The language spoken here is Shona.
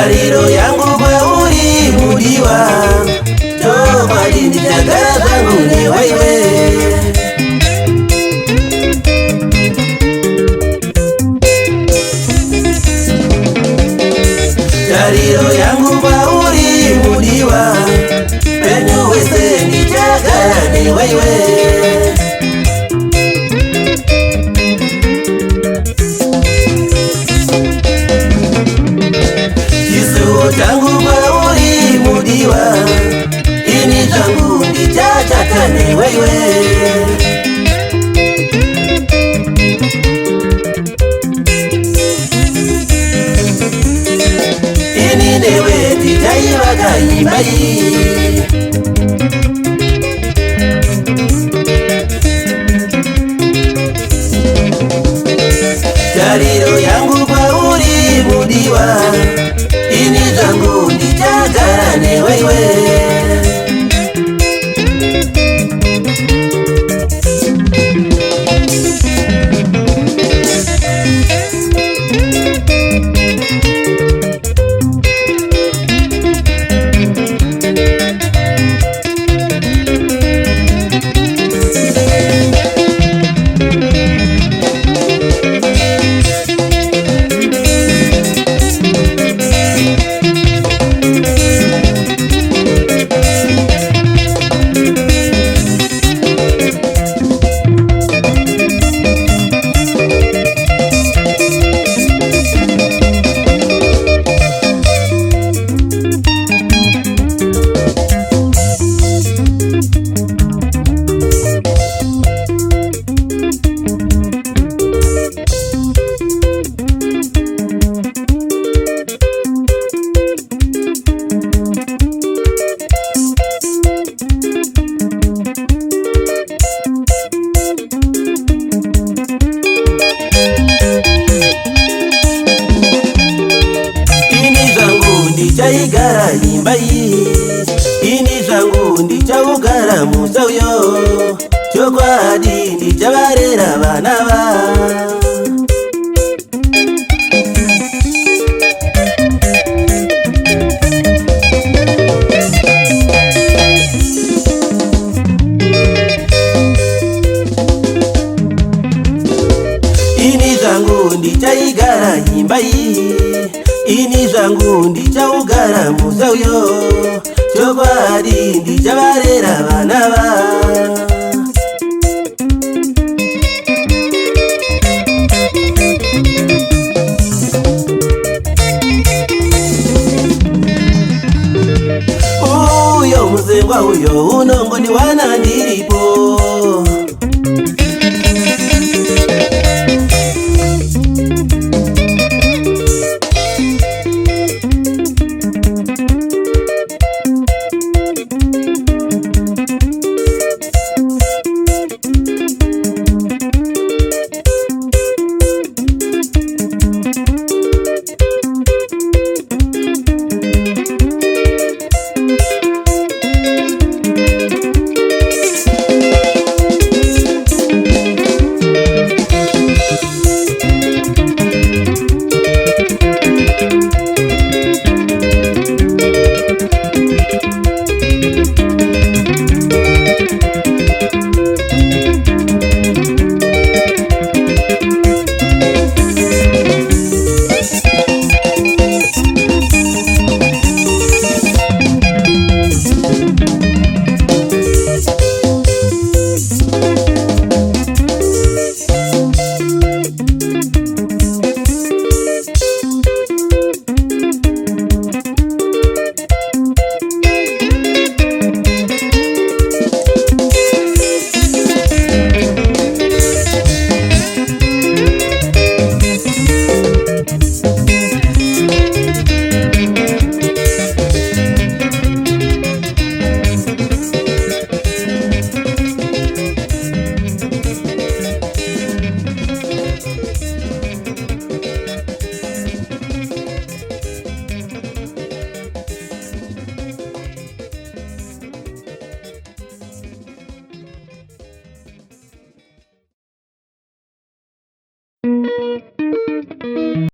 tariro yangu kwauri mudiwa, chokwadi ndichagara zangu newaiwe. Tariro yangu kwauri mudiwa, penyu wese ndichagara newaiwe. Changu kwauri mudiwa, ini changu ndichachakane wewe. Ini newe ndichaivaga imbai, tariro yangu kwauri mudiwa, ini changu ndichagara newaiwe. Ndichaigara imbai, ini zvangu ndichaugara musauyo, chokwadi ndichavarera vana va. Ini zvangu ndichaigara imbai, ini zvangu ndichaugara musauyo, chokwadi ndichavarera vana va. Uyo muzengwa uyo unongoniwana ndiripo.